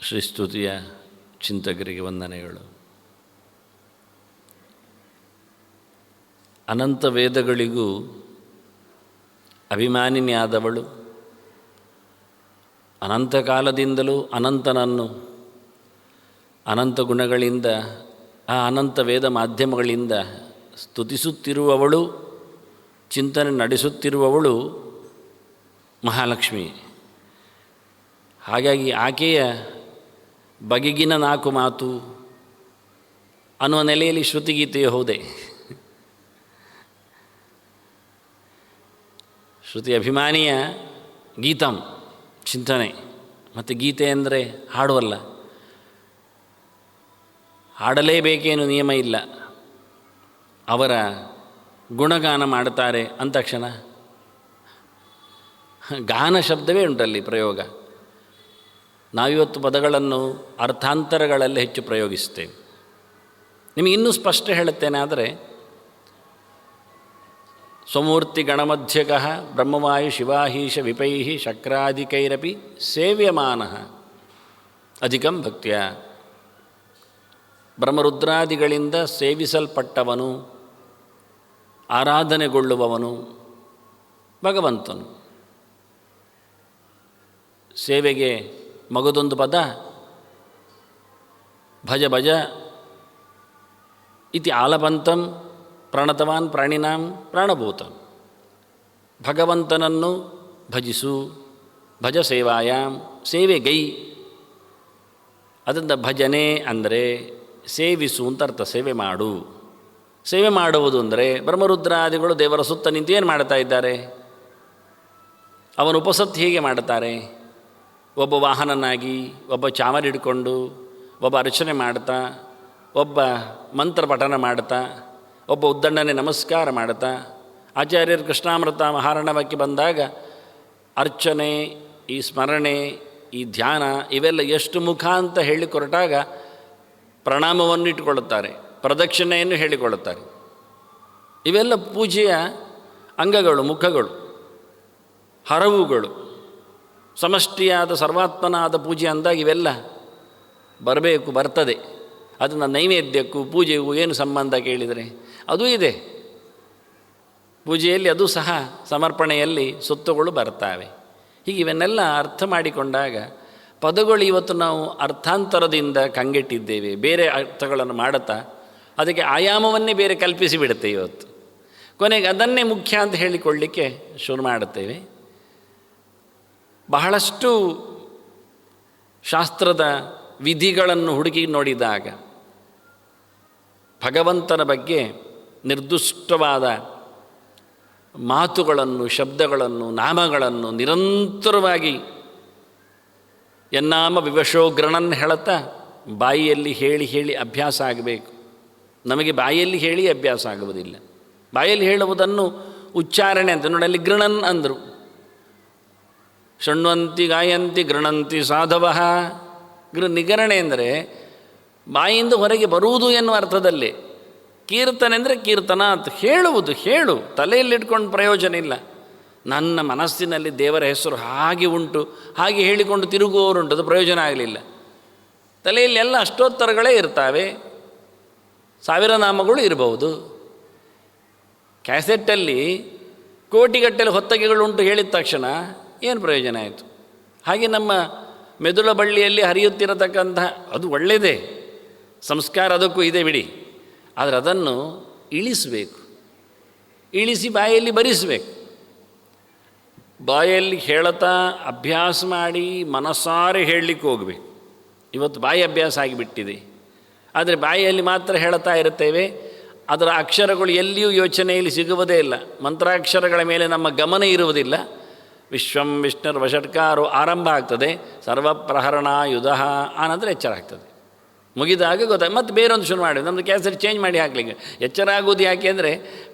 ಶ್ರೀಸ್ತುತಿಯ ಚಿಂತಕರಿಗೆ ವಂದನೆಗಳು. ಅನಂತ ವೇದಗಳಿಗೂ ಅಭಿಮಾನಿನಿಯಾದವಳು, ಅನಂತ ಕಾಲದಿಂದಲೂ ಅನಂತನನ್ನು ಅನಂತ ಗುಣಗಳಿಂದ ಆ ಅನಂತ ವೇದ ಮಾಧ್ಯಮಗಳಿಂದ ಸ್ತುತಿಸುತ್ತಿರುವವಳು, ಚಿಂತನೆ ನಡೆಸುತ್ತಿರುವವಳು ಮಹಾಲಕ್ಷ್ಮಿ. ಹಾಗಾಗಿ ಆಕೆಯ ಬಗೆಗಿನ ನಾಲ್ಕು ಮಾತು ಅನ್ನುವ ನೆಲೆಯಲ್ಲಿ ಶ್ರುತಿಗೀತೆಯು ಹೋದೆ. ಶ್ರುತಿ ಅಭಿಮಾನಿಯ ಗೀತಂ ಚಿಂತನೆ. ಮತ್ತು ಗೀತೆ ಅಂದರೆ ಹಾಡುವಲ್ಲ, ಹಾಡಲೇಬೇಕೇನು ನಿಯಮ ಇಲ್ಲ. ಅವರ ಗುಣಗಾನ ಮಾಡುತ್ತಾರೆ ಅಂತಕ್ಷಣ ಗಾನ ಶಬ್ದವೇ ಉಂಟಲ್ಲಿ ಪ್ರಯೋಗ. ನಾವಿವತ್ತು ಪದಗಳನ್ನು ಅರ್ಥಾಂತರಗಳಲ್ಲಿ ಹೆಚ್ಚು ಪ್ರಯೋಗಿಸ್ತೇವೆ. ನಿಮಗೆ ಇನ್ನೂ ಸ್ಪಷ್ಟ ಹೇಳುತ್ತೇನೆ. ಆದರೆ ಸ್ವಮೂರ್ತಿ ಗಣಮಧ್ಯಕಃ ಬ್ರಹ್ಮವಾಯು ಶಿವಾಹೀಶ ವಿಪೈ ಶಕ್ರಾಧಿಕೈರಪಿ ಸೇವ್ಯಮಾನಃ ಅಧಿಕಂ ಭಕ್ತ್ಯ. ಬ್ರಹ್ಮರುದ್ರಾದಿಗಳಿಂದ ಸೇವಿಸಲ್ಪಟ್ಟವನು, ಆರಾಧನೆಗೊಳ್ಳುವವನು ಭಗವಂತನು. ಸೇವೆಗೆ ಮಗದೊಂದು ಪದ ಭಜ ಭಜ ಇತಿ ಆಲಪಂತಂ ಪ್ರಣತವಾನ್ ಪ್ರಾಣಿನಾಂ ಪ್ರಾಣಭೂತಂ. ಭಗವಂತನನ್ನು ಭಜಿಸು, ಭಜ ಸೇವಾಯಾಮ್, ಸೇವೆಗೈ. ಅದರಿಂದ ಭಜನೆ ಅಂದರೆ ಸೇವಿಸು ಅಂತ ಅರ್ಥ. ಸೇವೆ ಮಾಡು. ಸೇವೆ ಮಾಡುವುದು ಅಂದರೆ ಬ್ರಹ್ಮರುದ್ರಾದಿಗಳು ದೇವರ ಸುತ್ತ ನಿಂತು ಏನು ಮಾಡ್ತಾ ಇದ್ದಾರೆ? ಅವನ ಉಪಸತ್ತು ಹೇಗೆ ಮಾಡುತ್ತಾರೆ? ಒಬ್ಬ ವಾಹನನಾಗಿ, ಒಬ್ಬ ಚಾಮರ ಹಿಡ್ಕೊಂಡು, ಒಬ್ಬ ಅರ್ಚನೆ ಮಾಡ್ತಾ, ಒಬ್ಬ ಮಂತ್ರ ಪಠನ ಮಾಡ್ತಾ, ಒಬ್ಬ ಉದ್ದಂಡನೆ ನಮಸ್ಕಾರ ಮಾಡ್ತಾ. ಆಚಾರ್ಯರು ಕೃಷ್ಣಾಮೃತ ಮಹಾರಣವಕ್ಕೆ ಬಂದಾಗ ಅರ್ಚನೆ, ಈ ಸ್ಮರಣೆ, ಈ ಧ್ಯಾನ ಇವೆಲ್ಲ ಎಷ್ಟು ಮುಖ ಅಂತ ಹೇಳಿಕೊರಟಾಗ ಪ್ರಣಾಮವನ್ನು ಇಟ್ಟುಕೊಳ್ಳುತ್ತಾರೆ, ಪ್ರದಕ್ಷಿಣೆಯನ್ನು ಹೇಳಿಕೊಳ್ಳುತ್ತಾರೆ. ಇವೆಲ್ಲ ಪೂಜೆಯ ಅಂಗಗಳು, ಮುಖಗಳು, ಹರವುಗಳು. ಸಮಷ್ಟಿಯಾದ ಸರ್ವಾತ್ಮನಾದ ಪೂಜೆ ಅಂದಾಗ ಇವೆಲ್ಲ ಬರಬೇಕು, ಬರ್ತದೆ. ಅದನ್ನು ನೈವೇದ್ಯಕ್ಕೂ ಪೂಜೆಗೂ ಏನು ಸಂಬಂಧ ಕೇಳಿದರೆ ಅದೂ ಇದೆ. ಪೂಜೆಯಲ್ಲಿ ಅದು ಸಹ ಸಮರ್ಪಣೆಯಲ್ಲಿ ಸೊತ್ತುಗಳು ಬರ್ತಾವೆ. ಹೀಗೆ ಇವನ್ನೆಲ್ಲ ಅರ್ಥ ಮಾಡಿಕೊಂಡಾಗ ಪದಗಳು ಇವತ್ತು ನಾವು ಅರ್ಥಾಂತರದಿಂದ ಕಂಗೆಟ್ಟಿದ್ದೇವೆ. ಬೇರೆ ಅರ್ಥಗಳನ್ನು ಮಾಡುತ್ತಾ ಅದಕ್ಕೆ ಆಯಾಮವನ್ನೇ ಬೇರೆ ಕಲ್ಪಿಸಿಬಿಡುತ್ತೆ. ಇವತ್ತು ಕೊನೆಗೆ ಅದನ್ನೇ ಮುಖ್ಯ ಅಂತ ಹೇಳಿಕೊಳ್ಳಲಿಕ್ಕೆ ಶುರು ಮಾಡುತ್ತೇವೆ. ಬಹಳಷ್ಟು ಶಾಸ್ತ್ರದ ವಿಧಿಗಳನ್ನು ಹುಡುಕಿ ನೋಡಿದಾಗ ಭಗವಂತನ ಬಗ್ಗೆ ನಿರ್ದಿಷ್ಟವಾದ ಮಾತುಗಳನ್ನು, ಶಬ್ದಗಳನ್ನು, ನಾಮಗಳನ್ನು ನಿರಂತರವಾಗಿ ಎನ್ನಾಮ ವಿವಶೋ ಗ್ರಣನ್ ಹೇಳುತ್ತಾ ಬಾಯಿಯಲ್ಲಿ ಹೇಳಿ ಹೇಳಿ ಅಭ್ಯಾಸ ಆಗಬೇಕು. ನಮಗೆ ಬಾಯಲ್ಲಿ ಹೇಳಿ ಅಭ್ಯಾಸ ಆಗುವುದಿಲ್ಲ. ಬಾಯಲ್ಲಿ ಹೇಳುವುದನ್ನು ಉಚ್ಚಾರಣೆ ಅಂತ ನೋಡಿ, ಅಲ್ಲಿ ಗೃಣನ್ ಅಂದರು. ಶೃಣ್ವಂತಿ ಗಾಯಂತಿ ಗೃಣಂತಿ ಸಾಧವಃ. ನಿಗರಣೆ ಅಂದರೆ ಬಾಯಿಂದ ಹೊರಗೆ ಬರುವುದು ಎನ್ನುವ ಅರ್ಥದಲ್ಲಿ. ಕೀರ್ತನೆ ಅಂದರೆ ಕೀರ್ತನ ಅಂತ ಹೇಳುವುದು. ಹೇಳು, ತಲೆಯಲ್ಲಿಟ್ಕೊಂಡು ಪ್ರಯೋಜನ ಇಲ್ಲ. ನನ್ನ ಮನಸ್ಸಿನಲ್ಲಿ ದೇವರ ಹೆಸರು ಹಾಗೆ ಉಂಟು, ಹಾಗೆ ಹೇಳಿಕೊಂಡು ತಿರುಗುವವರುಂಟು, ಅದು ಪ್ರಯೋಜನ ಆಗಲಿಲ್ಲ. ತಲೆಯಲ್ಲಿ ಎಲ್ಲ ಅಷ್ಟೋತ್ತರಗಳೇ ಇರ್ತವೆ, 1000 ನಾಮಗಳು ಇರಬಹುದು. ಕ್ಯಾಸೆಟ್ಟಲ್ಲಿ ಕೋಟಿಗಟ್ಟಲೆ ಹೊತ್ತಗೆಗಳುಂಟು ಹೇಳಿದ ತಕ್ಷಣ ಏನು ಪ್ರಯೋಜನ ಆಯಿತು? ಹಾಗೆ ನಮ್ಮ ಮೆದುಳ ಬಳ್ಳಿಯಲ್ಲಿ ಹರಿಯುತ್ತಿರತಕ್ಕಂಥ ಅದು ಒಳ್ಳೆಯದೇ, ಸಂಸ್ಕಾರ ಅದಕ್ಕೂ ಇದೆ ಬಿಡಿ. ಆದರೆ ಅದನ್ನು ಇಳಿಸಬೇಕು, ಇಳಿಸಿ ಬಾಯಲ್ಲಿ ಬರಿಸಬೇಕು. ಬಾಯಲ್ಲಿ ಹೇಳುತ್ತಾ ಅಭ್ಯಾಸ ಮಾಡಿ ಮನಸ್ಸಾರೆ ಹೇಳಲಿಕ್ಕೆ ಹೋಗಬೇಕು. ಇವತ್ತು ಬಾಯಿ ಅಭ್ಯಾಸ ಆಗಿಬಿಟ್ಟಿದೆ. ಆದರೆ ಬಾಯಿಯಲ್ಲಿ ಮಾತ್ರ ಹೇಳುತ್ತಾ ಇರುತ್ತೇವೆ. ಅದರ ಅಕ್ಷರಗಳು ಎಲ್ಲಿಯೂ ಯೋಚನೆಯಲ್ಲಿ ಸಿಗುವುದೇ ಇಲ್ಲ. ಮಂತ್ರಾಕ್ಷರಗಳ ಮೇಲೆ ನಮ್ಮ ಗಮನ ಇರುವುದಿಲ್ಲ. ವಿಶ್ವಂ ವಿಷ್ಣುರ್ ವಷಟ್ಕಾರೋ ಆರಂಭ ಆಗ್ತದೆ, ಸರ್ವಪ್ರಹರಣಾಯುಧ ಆನಂತರ ಎಚ್ಚರ ಆಗ್ತದೆ. ಮುಗಿದಾಗ ಗೊತ್ತಾಗ ಮತ್ತೆ ಬೇರೊಂದು ಶುರು ಮಾಡಿ ನಮ್ಮದು ಕ್ಯಾಸೆಟ್ ಚೇಂಜ್ ಮಾಡಿ ಹಾಕ್ಲಿಕ್ಕೆ. ಎಚ್ಚರ ಆಗೋದು ಯಾಕೆ ಅಂದರೆ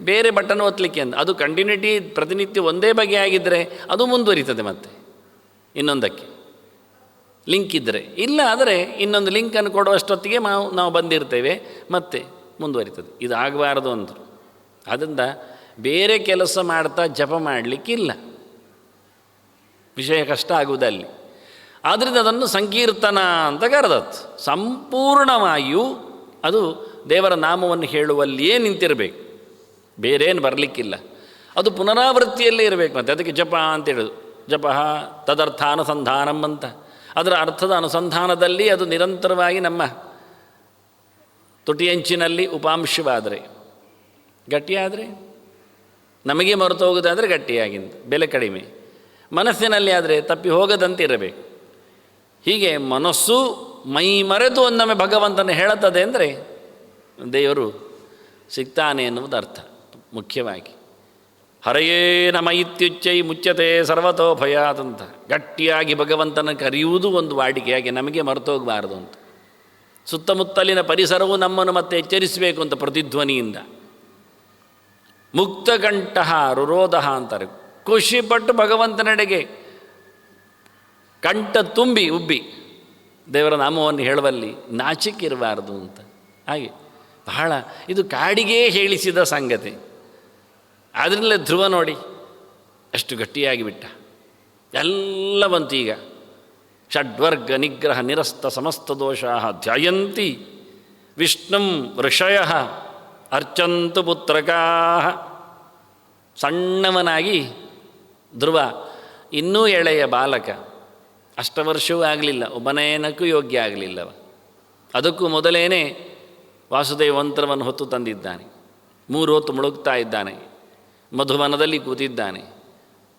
ಬೇರೆ ಬಟನ್ ಒತ್ತಲಿಕ್ಕೆ ಅಂತ. ಅದು ಕಂಟಿನ್ಯೂಟಿ ಪ್ರತಿನಿತ್ಯ ಒಂದೇ ಬಗೆ ಆಗಿದ್ದರೆ ಅದು ಮುಂದುವರಿತದೆ. ಮತ್ತೆ ಇನ್ನೊಂದಕ್ಕೆ ಲಿಂಕ್ ಇದ್ದರೆ, ಇಲ್ಲ ಆದರೆ ಇನ್ನೊಂದು ಲಿಂಕನ್ನು ಕೊಡುವಷ್ಟೊತ್ತಿಗೆ ನಾವು ಬಂದಿರ್ತೇವೆ, ಮತ್ತೆ ಮುಂದುವರಿತದೆ. ಇದು ಆಗಬಾರ್ದು ಅಂದರು. ಆದ್ದರಿಂದ ಬೇರೆ ಕೆಲಸ ಮಾಡ್ತಾ ಜಪ ಮಾಡಲಿಕ್ಕಿಲ್ಲ, ವಿಷಯ ಕಷ್ಟ ಆಗುವುದಲ್ಲಿ. ಆದ್ದರಿಂದ ಅದನ್ನು ಸಂಕೀರ್ತನ ಅಂತ ಕರೆದತ್ತು. ಸಂಪೂರ್ಣವಾಗಿಯೂ ಅದು ದೇವರ ನಾಮವನ್ನು ಹೇಳುವಲ್ಲಿಯೇ ನಿಂತಿರಬೇಕು, ಬೇರೇನು ಬರಲಿಕ್ಕಿಲ್ಲ. ಅದು ಪುನರಾವೃತ್ತಿಯಲ್ಲೇ ಇರಬೇಕು. ಮತ್ತು ಅದಕ್ಕೆ ಜಪ ಅಂತ ಹೇಳೋದು. ಜಪ ತದರ್ಥಾನುಸಂಧಾನಂ ಅಂತ. ಅದರ ಅರ್ಥದ ಅನುಸಂಧಾನದಲ್ಲಿ ಅದು ನಿರಂತರವಾಗಿ ನಮ್ಮ ತುಟಿಯಂಚಿನಲ್ಲಿ ಉಪಾಂಶವಾದರೆ ಗಟ್ಟಿಯಾದರೆ, ನಮಗೆ ಮರೆತು ಹೋಗೋದಾದರೆ ಗಟ್ಟಿಯಾಗಿಂದ ಬೆಲೆ ಕಡಿಮೆ, ಮನಸ್ಸಿನಲ್ಲಿ ಆದರೆ ತಪ್ಪಿ ಹೋಗದಂತೆ ಇರಬೇಕು. ಹೀಗೆ ಮನಸ್ಸು ಮೈ ಮರೆತು ಒನ್ನೊಮ್ಮೆ ಭಗವಂತನ ಹೇಳುತ್ತದೆ ಅಂದರೆ ದೇವರು ಸಿಗ್ತಾನೆ ಎನ್ನುವುದು ಅರ್ಥ. ಮುಖ್ಯವಾಗಿ ಹರೆಯೇ ನಮ ಇತ್ಯುಚ್ಚೈ ಮುಚ್ಚತೆ ಸರ್ವತೋ ಭಯಾತ್ ಅಂತ ಗಟ್ಟಿಯಾಗಿ ಭಗವಂತನ ಕರೆಯುವುದು ಒಂದು ವಾಡಿಕೆಯಾಗಿ ನಮಗೆ ಮರೆತೋಗಬಾರದು ಅಂತ. ಸುತ್ತಮುತ್ತಲಿನ ಪರಿಸರವು ನಮ್ಮನ್ನು ಮತ್ತೆ ಎಚ್ಚರಿಸಬೇಕು ಅಂತ ಪ್ರತಿಧ್ವನಿಯಿಂದ. ಮುಕ್ತಕಂಠ ರುರೋಧ ಅಂತಾರೆ. ಖುಷಿಪಟ್ಟು ಭಗವಂತನೆಡೆಗೆ ಕಂಠ ತುಂಬಿ ಉಬ್ಬಿ ದೇವರ ನಾಮವನ್ನು ಹೇಳುವಲ್ಲಿ ನಾಚಿಕಿರಬಾರದು ಅಂತ. ಹಾಗೆ ಬಹಳ ಇದು ಕಾಡಿಗೆ ಹೇಳಿಸಿದ ಸಂಗತಿ. ಅದರಲ್ಲೇ ಧ್ರುವ ನೋಡಿ ಎಷ್ಟು ಗಟ್ಟಿಯಾಗಿ ಬಿಟ್ಟ. ಎಲ್ಲ ಬಂತು ಈಗ. ಷಡ್ವರ್ಗ ನಿಗ್ರಹ ನಿರಸ್ತ ಸಮಸ್ತ ದೋಷಾ ಧ್ಯಾಯಂತಿ ವಿಷ್ಣುಂ ಋಷಯ ಅರ್ಚಂತು ಪುತ್ರಕಾ. ಸಣ್ಣವನಾಗಿ ಧ್ರುವ, ಇನ್ನೂ ಎಳೆಯ ಬಾಲಕ, ಅಷ್ಟವರ್ಷವೂ ಆಗಲಿಲ್ಲ, ಉಪನಯನಕ್ಕೂ ಯೋಗ್ಯ ಆಗಲಿಲ್ಲವ. ಅದಕ್ಕೂ ಮೊದಲೇನೆ ವಾಸುದೇವ ಮಂತ್ರವನ್ನು ಹೊತ್ತು ತಂದಿದ್ದಾನೆ. 3 ಹೊತ್ತು ಮುಳುಗ್ತಾ ಇದ್ದಾನೆ, ಮಧುವನದಲ್ಲಿ ಕೂತಿದ್ದಾನೆ,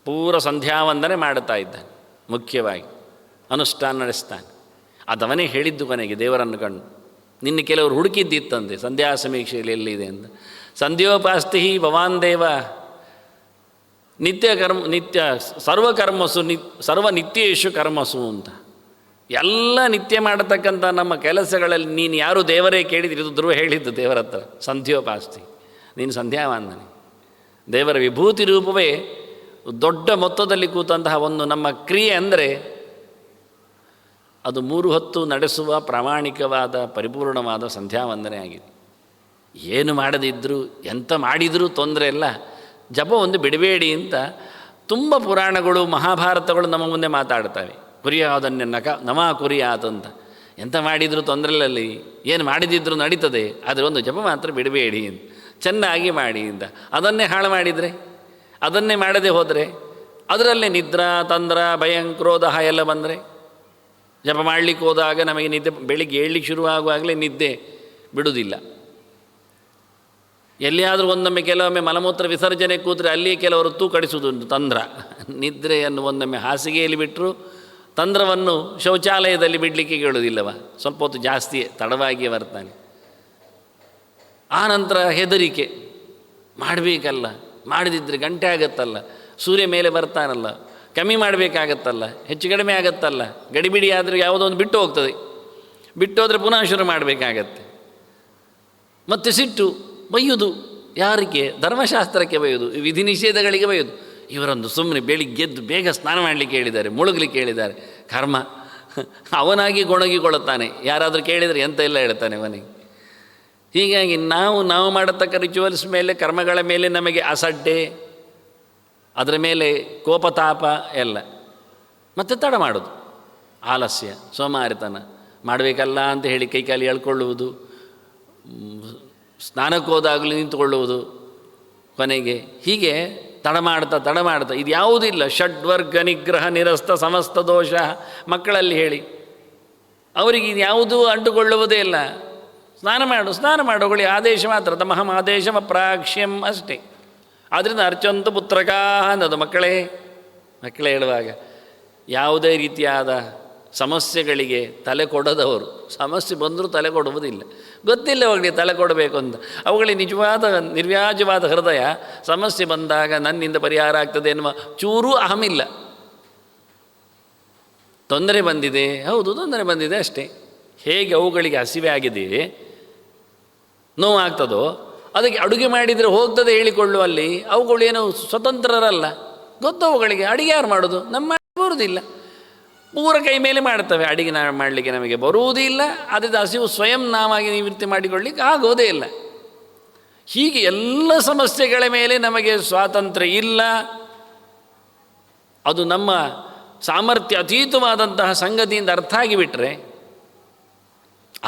ಪೂರ ಸಂಧ್ಯಾವಂದನೆ ಮಾಡುತ್ತಾ ಇದ್ದಾನೆ. ಮುಖ್ಯವಾಗಿ ಅನುಷ್ಠಾನ ನಡೆಸ್ತಾನೆ. ಅದವನೇ ಹೇಳಿದ್ದು ಕೊನೆಗೆ ದೇವರನ್ನು ಕಂಡು. ನಿನ್ನೆ ಕೆಲವರು ಹುಡುಕಿದ್ದಿತ್ತಂತೆ ಸಂಧ್ಯಾ ಸಮೀಕ್ಷೆಯಲ್ಲಿ ಎಲ್ಲಿದೆ ಅಂತ. ಸಂಧ್ಯೋಪಾಸ್ತಿ ಭವಾನ್ ದೇವ ನಿತ್ಯ ಸರ್ವಕರ್ಮಸು ಸರ್ವನಿತ್ಯೇಶು ಕರ್ಮಸು ಅಂತ. ಎಲ್ಲ ನಿತ್ಯ ಮಾಡತಕ್ಕಂಥ ನಮ್ಮ ಕೆಲಸಗಳಲ್ಲಿ ನೀನು ಯಾರು ದೇವರೇ ಕೇಳಿದ್ರಿ? ಇದು ಧ್ರುವ ಹೇಳಿದ್ದು ದೇವರ ಹತ್ರ. ಸಂಧ್ಯೋಪಾಸ್ತಿ, ನೀನು ಸಂಧ್ಯಾವಂದನೆ. ದೇವರ ವಿಭೂತಿ ರೂಪವೇ ದೊಡ್ಡ ಮೊತ್ತದಲ್ಲಿ ಕೂತಂತಹ ಒಂದು ನಮ್ಮ ಕ್ರಿಯೆ ಅಂದರೆ ಅದು 3 ಹೊತ್ತು ನಡೆಸುವ ಪ್ರಾಮಾಣಿಕವಾದ ಪರಿಪೂರ್ಣವಾದ ಸಂಧ್ಯಾವಂದನೆ ಆಗಿದೆ. ಏನು ಮಾಡದಿದ್ದರೂ ಎಂಥ ಮಾಡಿದರೂ ತೊಂದರೆ ಇಲ್ಲ, ಜಪ ಒಂದು ಬಿಡಬೇಡಿ ಅಂತ ತುಂಬ ಪುರಾಣಗಳು ಮಹಾಭಾರತಗಳು ನಮ್ಮ ಮುಂದೆ ಮಾತಾಡ್ತವೆ. ಕುರಿಯಾದನ್ನೇ ನಮ ಕುರಿಯಾತಂತ. ಎಂಥ ಮಾಡಿದರೂ ತೊಂದರೆ ಇಲ್ಲ, ಏನು ಮಾಡಿದಿದ್ರೂ ನಡೀತದೆ, ಆದರೆ ಒಂದು ಜಪ ಮಾತ್ರ ಬಿಡಬೇಡಿ ಅಂತ. ಚೆನ್ನಾಗಿ ಮಾಡಿ ಅಂತ. ಅದನ್ನೇ ಹಾಳು ಮಾಡಿದರೆ, ಅದನ್ನೇ ಮಾಡದೆ ಹೋದರೆ, ಅದರಲ್ಲೇ ನಿದ್ರಾ ತಂದ್ರ ಭಯಂಕ್ರೋಧ ಎಲ್ಲ ಬಂದರೆ, ಜಪ ಮಾಡಲಿಕ್ಕೆ ಹೋದಾಗ ನಮಗೆ ನಿದ್ದೆ ಬೆಳಿಗ್ಗೆ ಏಳಲಿಕ್ಕೆ ಶುರುವಾಗುವಾಗಲೇ ನಿದ್ದೆ ಬಿಡುವುದಿಲ್ಲ. ಎಲ್ಲಿಯಾದರೂ ಒಂದೊಮ್ಮೆ ಕೆಲವೊಮ್ಮೆ ಮಲಮೂತ್ರ ವಿಸರ್ಜನೆ ಕೂತ್ರೆ ಅಲ್ಲಿಯೇ ಕೆಲವರು ತೂಕಡಿಸುವುದುಂಟು ತಂದ್ರ. ನಿದ್ರೆಯನ್ನು ಒಂದೊಮ್ಮೆ ಹಾಸಿಗೆಯಲ್ಲಿ ಬಿಟ್ಟರು, ತಂದ್ರವನ್ನು ಶೌಚಾಲಯದಲ್ಲಿ ಬಿಡಲಿಕ್ಕೆ ಕೇಳೋದಿಲ್ಲವ. ಸ್ವಲ್ಪ ಹೊತ್ತು ಜಾಸ್ತಿಯೇ ತಡವಾಗಿಯೇ ಬರ್ತಾನೆ. ಆ ನಂತರ ಹೆದರಿಕೆ, ಮಾಡಬೇಕಲ್ಲ, ಮಾಡದಿದ್ದರೆ ಗಂಟೆ ಆಗತ್ತಲ್ಲ, ಸೂರ್ಯ ಮೇಲೆ ಬರ್ತಾನಲ್ಲ, ಕಮ್ಮಿ ಮಾಡಬೇಕಾಗತ್ತಲ್ಲ, ಹೆಚ್ಚು ಕಡಿಮೆ ಆಗತ್ತಲ್ಲ, ಗಡಿಬಿಡಿ ಆದರೆ ಯಾವುದೋ ಒಂದು ಬಿಟ್ಟು ಹೋಗ್ತದೆ, ಬಿಟ್ಟು ಹೋದರೆ ಪುನಃ ಶುರು ಮಾಡಬೇಕಾಗತ್ತೆ. ಮತ್ತು ಸಿಟ್ಟು, ಬೈಯೋದು. ಯಾರಿಗೆ? ಧರ್ಮಶಾಸ್ತ್ರಕ್ಕೆ ಬೈಯೋದು, ವಿಧಿ ನಿಷೇಧಗಳಿಗೆ ಬೈಯೋದು. ಇವರೊಂದು ಸುಮ್ಮನೆ ಬೆಳಿಗ್ಗೆದ್ದು ಬೇಗ ಸ್ನಾನ ಮಾಡಲಿಕ್ಕೆ ಹೇಳಿದ್ದಾರೆ, ಮುಳುಗಲಿಕ್ಕೆ ಹೇಳಿದ್ದಾರೆ. ಕರ್ಮ ಅವನಾಗಿ ಗೊಣಗಿಕೊಳ್ಳುತ್ತಾನೆ. ಯಾರಾದರೂ ಕೇಳಿದರೆ ಎಂತ ಎಲ್ಲ ಹೇಳ್ತಾನೆ ಅವನಿಗೆ. ಹೀಗಾಗಿ ನಾವು ಮಾಡತಕ್ಕ ರಿಚುವಲ್ಸ್ ಮೇಲೆ, ಕರ್ಮಗಳ ಮೇಲೆ ನಮಗೆ ಅಸಡ್ಡೆ, ಅದರ ಮೇಲೆ ಕೋಪತಾಪ ಎಲ್ಲ. ಮತ್ತು ತಡ ಮಾಡೋದು, ಆಲಸ್ಯ, ಸೋಮಾರಿತನ. ಮಾಡಬೇಕಲ್ಲ ಅಂತ ಹೇಳಿ ಕೈಕಾಲಿ ಎಳ್ಕೊಳ್ಳುವುದು, ಸ್ನಾನಕ್ಕೆ ಹೋದಾಗಲೂ ನಿಂತುಕೊಳ್ಳುವುದು, ಕೊನೆಗೆ ಹೀಗೆ ತಡ ಮಾಡ್ತಾ ಇದು ಯಾವುದಿಲ್ಲ. ಷಡ್ವರ್ಗ ನಿಗ್ರಹ ನಿರಸ್ತ ಸಮಸ್ತ ದೋಷ. ಮಕ್ಕಳಲ್ಲಿ ಹೇಳಿ, ಅವರಿಗೆ ಇದು ಯಾವುದೂ ಅಂಟುಕೊಳ್ಳುವುದೇ ಇಲ್ಲ. ಸ್ನಾನ ಮಾಡೋಗಳಿ ಆದೇಶ ಮಾತ್ರ. ತಮಹಂ ಆದೇಶಮ ಪ್ರಾಕ್ಷ್ಯಂ ಅಷ್ಟೇ. ಆದ್ದರಿಂದ ಅರ್ಚಂತು ಪುತ್ರಕಾ ಅನ್ನೋದು ಮಕ್ಕಳೇ ಹೇಳುವಾಗ ಯಾವುದೇ ರೀತಿಯಾದ ಸಮಸ್ಯೆಗಳಿಗೆ ತಲೆ ಕೊಡದವರು. ಸಮಸ್ಯೆ ಬಂದರೂ ತಲೆ ಕೊಡುವುದಿಲ್ಲ, ಗೊತ್ತಿಲ್ಲ ಅವುಗಳಿಗೆ ತಲೆ ಕೊಡಬೇಕು ಅಂತ. ಅವುಗಳಿಗೆ ನಿಜವಾದ ನಿರ್ವ್ಯಾಜವಾದ ಹೃದಯ. ಸಮಸ್ಯೆ ಬಂದಾಗ ನನ್ನಿಂದ ಪರಿಹಾರ ಆಗ್ತದೆ ಎನ್ನುವ ಚೂರೂ ಅಹಮಿಲ್ಲ. ತೊಂದರೆ ಬಂದಿದೆ, ಹೌದು ತೊಂದರೆ ಬಂದಿದೆ ಅಷ್ಟೇ. ಹೇಗೆ ಅವುಗಳಿಗೆ ಹಸಿವೆ ಆಗಿದೆಯೇ, ನೋವಾಗ್ತದೋ, ಅದಕ್ಕೆ ಅಡುಗೆ ಮಾಡಿದರೆ ಹೋಗ್ತದೆ ಹೇಳಿಕೊಳ್ಳುವಲ್ಲಿ ಅವುಗಳು ಏನೋ ಸ್ವತಂತ್ರರಲ್ಲ. ಗೊತ್ತು ಅವುಗಳಿಗೆ ಅಡುಗೆ ಯಾರು ಮಾಡೋದು, ನಮ್ಮ ಬರುವುದಿಲ್ಲ. ಪೂರ ಕೈ ಮೇಲೆ ಮಾಡ್ತವೆ. ಅಡುಗೆ ಮಾಡಲಿಕ್ಕೆ ನಮಗೆ ಬರುವುದಿಲ್ಲ. ಅದರಿಂದ ಹಸಿವು ಸ್ವಯಂ ನಾವಾಗಿ ನಿವೃತ್ತಿ ಮಾಡಿಕೊಳ್ಳಿಕ್ಕೆ ಆಗೋದೇ ಇಲ್ಲ. ಹೀಗೆ ಎಲ್ಲ ಸಮಸ್ಯೆಗಳ ಮೇಲೆ ನಮಗೆ ಸ್ವಾತಂತ್ರ್ಯ ಇಲ್ಲ. ಅದು ನಮ್ಮ ಸಾಮರ್ಥ್ಯ ಅತೀತವಾದಂತಹ ಸಂಗತಿಯಿಂದ ಅರ್ಥ ಆಗಿಬಿಟ್ರೆ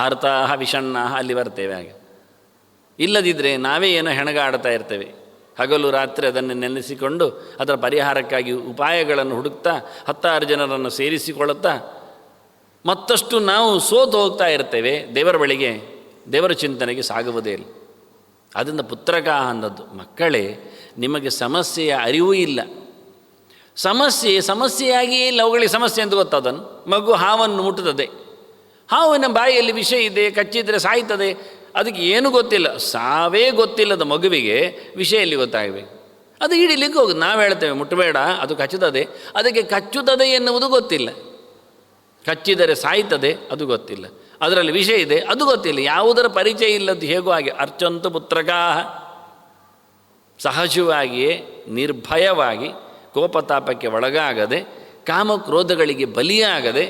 ಆರ್ತಾಹ ವಿಷಣ್ಣಾಹ ಅಲ್ಲಿ ಬರ್ತೇವೆ. ಹಾಗೆ ಇಲ್ಲದಿದ್ದರೆ ನಾವೇ ಏನೋ ಹೆಣಗಾಡ್ತಾ ಇರ್ತೇವೆ. ಹಗಲು ರಾತ್ರಿ ಅದನ್ನು ನೆನೆಸಿಕೊಂಡು ಅದರ ಪರಿಹಾರಕ್ಕಾಗಿ ಉಪಾಯಗಳನ್ನು ಹುಡುಕ್ತಾ 10 ಜನರನ್ನು ಸೇರಿಸಿಕೊಳ್ಳುತ್ತಾ ಮತ್ತಷ್ಟು ನಾವು ಸೋತು ಹೋಗ್ತಾ ಇರ್ತೇವೆ. ದೇವರ ಬಳಿಗೆ, ದೇವರ ಚಿಂತನೆಗೆ ಸಾಗುವುದೇ ಇಲ್ಲ. ಅದರಿಂದ ಪುತ್ರಕಾಹ ಅಂದದ್ದು. ಮಕ್ಕಳೇ, ನಿಮಗೆ ಸಮಸ್ಯೆಯ ಅರಿವೂ ಇಲ್ಲ. ಸಮಸ್ಯೆಯಾಗಿಯೇ ಇಲ್ಲ. ಅವುಗಳಿಗೆ ಸಮಸ್ಯೆ ಅಂತ ಗೊತ್ತದನ್ನು. ಮಗು ಹಾವನ್ನು ಮುಟ್ಟುತ್ತದೆ, ಹಾವಿನ ಬಾಯಿಯಲ್ಲಿ ವಿಷ ಇದೆ, ಕಚ್ಚಿದರೆ ಸಾಯ್ತದೆ, ಅದಕ್ಕೆ ಏನು ಗೊತ್ತಿಲ್ಲ. ಸಾವೇ ಗೊತ್ತಿಲ್ಲದ ಮಗುವಿಗೆ ವಿಷಯ ಎಲ್ಲಿ ಗೊತ್ತಾಗಬೇಕು? ಅದು ಹಿಡಿಲಿಕ್ಕೆ ಹೋಗುದು. ನಾವು ಹೇಳ್ತೇವೆ ಮುಟ್ಟಬೇಡ, ಅದು ಕಚ್ಚುತ್ತದೆ. ಅದಕ್ಕೆ ಕಚ್ಚುತ್ತದೆ ಎನ್ನುವುದು ಗೊತ್ತಿಲ್ಲ. ಕಚ್ಚಿದರೆ ಸಾಯ್ತದೆ, ಅದು ಗೊತ್ತಿಲ್ಲ. ಅದರಲ್ಲಿ ವಿಷಯ ಇದೆ, ಅದು ಗೊತ್ತಿಲ್ಲ. ಯಾವುದರ ಪರಿಚಯ ಇಲ್ಲದ್ದು ಹೇಗೋ ಹಾಗೆ. ಅರ್ಚಂತು ಪುತ್ರಕಾಹ, ಸಹಜವಾಗಿಯೇ ನಿರ್ಭಯವಾಗಿ ಕೋಪತಾಪಕ್ಕೆ ಒಳಗಾಗದೆ, ಕಾಮಕ್ರೋಧಗಳಿಗೆ ಬಲಿಯಾಗದೆ,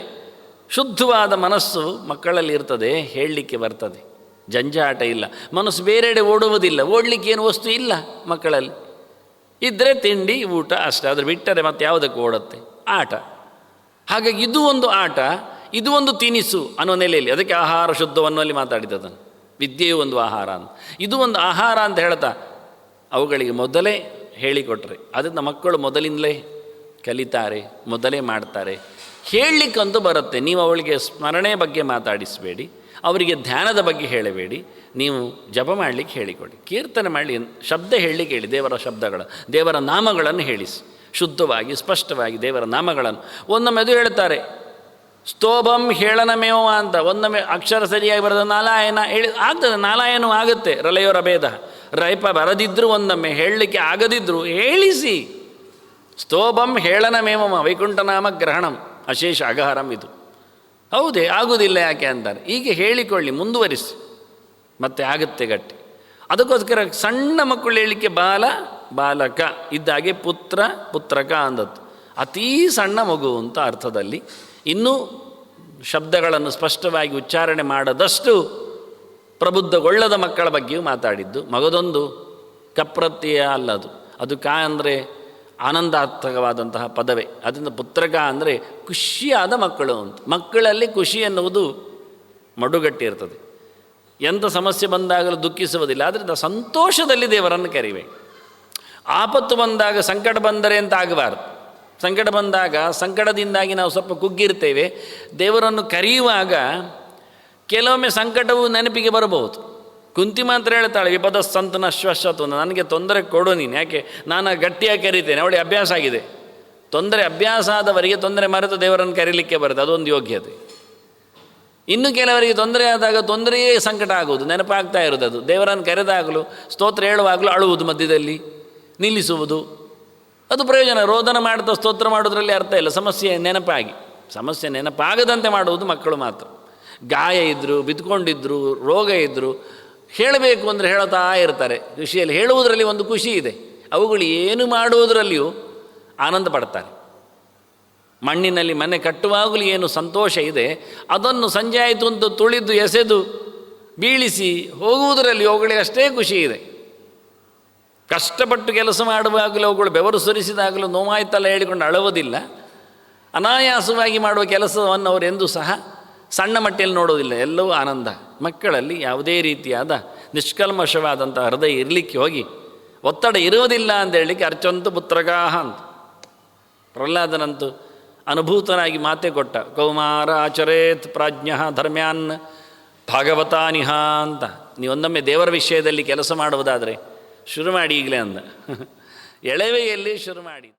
ಶುದ್ಧವಾದ ಮನಸ್ಸು ಮಕ್ಕಳಲ್ಲಿ ಇರ್ತದೆ. ಹೇಳಲಿಕ್ಕೆ ಬರ್ತದೆ, ಜಂಜಾಟ ಇಲ್ಲ. ಮನಸ್ಸು ಬೇರೆಡೆ ಓಡುವುದಿಲ್ಲ. ಓಡಲಿಕ್ಕೆ ಏನು ವಸ್ತು ಇಲ್ಲ ಮಕ್ಕಳಲ್ಲಿ. ಇದ್ದರೆ ತಿಂಡಿ ಊಟ ಅಷ್ಟೇ. ಅದ್ರ ಬಿಟ್ಟರೆ ಮತ್ತೆ ಯಾವುದಕ್ಕೆ ಓಡುತ್ತೆ? ಆಟ. ಹಾಗಾಗಿ ಇದು ಒಂದು ಆಟ, ಇದು ಒಂದು ತಿನಿಸು ಅನ್ನೋ ನೆಲೆಯಲ್ಲಿ. ಅದಕ್ಕೆ ಆಹಾರ ಶುದ್ಧವನ್ನುವಲ್ಲಿ ಮಾತಾಡಿದ್ದದನ್ನು. ವಿದ್ಯೆಯು ಒಂದು ಆಹಾರ ಅಂತ, ಇದು ಒಂದು ಆಹಾರ ಅಂತ ಹೇಳ್ತಾ ಅವುಗಳಿಗೆ ಮೊದಲೇ ಹೇಳಿಕೊಟ್ರೆ ಅದನ್ನು ಮಕ್ಕಳು ಮೊದಲಿಂದಲೇ ಕಲಿತಾರೆ, ಮೊದಲೇ ಮಾಡ್ತಾರೆ. ಹೇಳಲಿಕ್ಕಂತೂ ಬರುತ್ತೆ. ನೀವು ಅವಳಿಗೆ ಸ್ಮರಣೆ ಬಗ್ಗೆ ಮಾತಾಡಿಸಬೇಡಿ, ಅವರಿಗೆ ಧ್ಯಾನದ ಬಗ್ಗೆ ಹೇಳಬೇಡಿ. ನೀವು ಜಪ ಮಾಡಲಿಕ್ಕೆ ಹೇಳಿಕೊಡಿ, ಕೀರ್ತನೆ ಮಾಡಲಿ, ಶಬ್ದ ಹೇಳಲಿಕ್ಕೆ ಹೇಳಿ. ದೇವರ ಶಬ್ದಗಳ, ದೇವರ ನಾಮಗಳನ್ನು ಹೇಳಿಸಿ ಶುದ್ಧವಾಗಿ ಸ್ಪಷ್ಟವಾಗಿ ದೇವರ ನಾಮಗಳನ್ನು. ಒಂದೊಮ್ಮೆ ಅದು ಹೇಳ್ತಾರೆ ಸ್ತೋಭಂ ಹೇಳನಮೇವ ಅಂತ. ಒಂದೊಮ್ಮೆ ಅಕ್ಷರ ಸರಿಯಾಗಿ ಬರೆದ ನಾಲಾಯನ ಹೇಳಿ ಆಗ್ತದೆ, ನಾಲಾಯನೂ ಆಗುತ್ತೆ. ರಲಯೋರ ಭೇದ ರೈಪ ಬರದಿದ್ದರೂ ಒಂದೊಮ್ಮೆ ಹೇಳಲಿಕ್ಕೆ ಆಗದಿದ್ದರೂ ಹೇಳಿಸಿ. ಸ್ತೋಭಂ ಹೇಳನಮೇವ ವೈಕುಂಠನಾಮ ಗ್ರಹಣಂ ಅಶೇಷ ಅಗಹರಂ. ಇದು ಹೌದೇ, ಆಗುವುದಿಲ್ಲ ಯಾಕೆ ಅಂತಾರೆ. ಹೀಗೆ ಹೇಳಿಕೊಳ್ಳಿ, ಮುಂದುವರಿಸಿ, ಮತ್ತೆ ಆಗುತ್ತೆ ಗಟ್ಟಿ. ಅದಕ್ಕೋಸ್ಕರ ಸಣ್ಣ ಮಕ್ಕಳು ಹೇಳಲಿಕ್ಕೆ ಬಾಲಕ ಇದ್ದಾಗೆ ಪುತ್ರಕ ಅಂದದ್ದು. ಅತೀ ಸಣ್ಣ ಮಗು ಅಂತ ಅರ್ಥದಲ್ಲಿ. ಇನ್ನೂ ಶಬ್ದಗಳನ್ನು ಸ್ಪಷ್ಟವಾಗಿ ಉಚ್ಚಾರಣೆ ಮಾಡದಷ್ಟು ಪ್ರಬುದ್ಧಗೊಳ್ಳದ ಮಕ್ಕಳ ಬಗ್ಗೆಯೂ ಮಾತಾಡಿದ್ದು. ಮಗದೊಂದು ಕಪ್ರತ್ಯಯ ಅಲ್ಲದು. ಅದು ಕಾ ಅಂದರೆ ಆನಂದಾರ್ಥಕವಾದಂತಹ ಪದವೇ. ಅದರಿಂದ ಪುತ್ರಕ ಅಂದರೆ ಖುಷಿಯಾದ ಮಕ್ಕಳು ಅಂತ. ಮಕ್ಕಳಲ್ಲಿ ಖುಷಿ ಎನ್ನುವುದು ಮಡುಗಟ್ಟಿರ್ತದೆ. ಎಂಥ ಸಮಸ್ಯೆ ಬಂದಾಗಲೂ ದುಃಖಿಸುವುದಿಲ್ಲ. ಆದ್ದರಿಂದ ಸಂತೋಷದಲ್ಲಿ ದೇವರನ್ನು ಕರಿಬೇಕು. ಆಪತ್ತು ಬಂದಾಗ, ಸಂಕಟ ಬಂದರೆ ಅಂತ ಆಗಬಾರ್ದು. ಸಂಕಟ ಬಂದಾಗ ಸಂಕಟದಿಂದಾಗಿ ನಾವು ಸ್ವಲ್ಪ ಕುಗ್ಗಿರ್ತೇವೆ. ದೇವರನ್ನು ಕರೆಯುವಾಗ ಕೆಲವೊಮ್ಮೆ ಸಂಕಟವು ನೆನಪಿಗೆ ಬರಬಹುದು. ಕುಂತಿ ಮಾತ್ರ ಹೇಳ್ತಾಳೆ ವಿಪದ ಸಂತನ ಶ್ವಶ್ವತು, ನನಗೆ ತೊಂದರೆ ಕೊಡು ನೀನು, ಯಾಕೆ ನಾನು ಗಟ್ಟಿಯಾಗಿ ಕರೀತೇನೆ. ಅವಳಿಗೆ ಅಭ್ಯಾಸ ಆಗಿದೆ. ಅಭ್ಯಾಸ ಆದವರಿಗೆ ತೊಂದರೆ ಮರೆತು ದೇವರನ್ನು ಕರೀಲಿಕ್ಕೆ ಬರುತ್ತೆ, ಅದೊಂದು ಯೋಗ್ಯತೆ. ಇನ್ನು ಕೆಲವರಿಗೆ ತೊಂದರೆ ಆದಾಗ ತೊಂದರೆಯೇ ಸಂಕಟ ಆಗುವುದು, ನೆನಪಾಗ್ತಾ ಇರೋದು. ಅದು ದೇವರನ್ನು ಕರೆದಾಗಲೂ ಸ್ತೋತ್ರ ಹೇಳುವಾಗಲೂ ಅಳುವುದು, ಮಧ್ಯದಲ್ಲಿ ನಿಲ್ಲಿಸುವುದು, ಅದು ಪ್ರಯೋಜನ. ರೋದನ ಮಾಡ್ತಾ ಸ್ತೋತ್ರ ಮಾಡೋದ್ರಲ್ಲಿ ಅರ್ಥ ಇಲ್ಲ. ಸಮಸ್ಯೆ ನೆನಪಾಗದಂತೆ ಮಾಡುವುದು ಮಕ್ಕಳು ಮಾತ್ರ. ಗಾಯ ಇದ್ದರು, ಬಿದ್ದುಕೊಂಡಿದ್ರು, ರೋಗ ಇದ್ದರು, ಹೇಳಬೇಕು ಅಂದರೆ ಹೇಳ್ತಾ ಇರ್ತಾರೆ. ಖುಷಿಯಲ್ಲಿ ಹೇಳುವುದರಲ್ಲಿ ಒಂದು ಖುಷಿ ಇದೆ. ಅವುಗಳು ಏನು ಮಾಡುವುದರಲ್ಲಿಯೂ ಆನಂದ ಪಡ್ತಾರೆ. ಮಣ್ಣಿನಲ್ಲಿ ಮನೆ ಕಟ್ಟುವಾಗಲೂ ಏನು ಸಂತೋಷ ಇದೆ, ಅದನ್ನು ಸಂಜೆ ಆಯಿತು ಅಂತ ತುಳಿದು ಎಸೆದು ಬೀಳಿಸಿ ಹೋಗುವುದರಲ್ಲಿ ಅವುಗಳಿಗೆ ಅಷ್ಟೇ ಖುಷಿ ಇದೆ. ಕಷ್ಟಪಟ್ಟು ಕೆಲಸ ಮಾಡುವಾಗಲೂ ಅವುಗಳು ಬೆವರು ಸುರಿಸಿದಾಗಲೂ ನೋವಾಯ್ತಲ್ಲ ಹೇಳಿಕೊಂಡು ಅಳುವುದಿಲ್ಲ. ಅನಾಯಾಸವಾಗಿ ಮಾಡುವ ಕೆಲಸವನ್ನು ಅವರು ಎಂದೂ ಸಹ ಸಣ್ಣ ಮಟ್ಟಿಯಲ್ಲಿ ನೋಡೋದಿಲ್ಲ. ಎಲ್ಲವೂ ಆನಂದ. ಮಕ್ಕಳಲ್ಲಿ ಯಾವುದೇ ರೀತಿಯಾದ ನಿಷ್ಕಲ್ಮಶವಾದಂಥ ಹೃದಯ ಇರಲಿಕ್ಕೆ ಹೋಗಿ ಒತ್ತಡ ಇರುವುದಿಲ್ಲ ಅಂತ ಹೇಳಲಿಕ್ಕೆ ಅರ್ಚಂತು ಪುತ್ರಕಾಹ ಅಂತ. ಪ್ರಹ್ಲಾದನಂತೂ ಅನುಭೂತನಾಗಿ ಮಾತೆ ಕೊಟ್ಟ, ಕೌಮಾರ ಆಚರೇತ್ ಪ್ರಾಜ್ಞ ಧರ್ಮ್ಯಾನ್ ಭಾಗವತಾನಿಹ ಅಂತ. ನೀವೊಂದೊಮ್ಮೆ ದೇವರ ವಿಷಯದಲ್ಲಿ ಕೆಲಸ ಮಾಡುವುದಾದರೆ ಶುರು ಮಾಡಿ ಈಗಲೇ ಅಂದ. ಎಳವೆಯಲ್ಲಿ ಶುರು ಮಾಡಿ.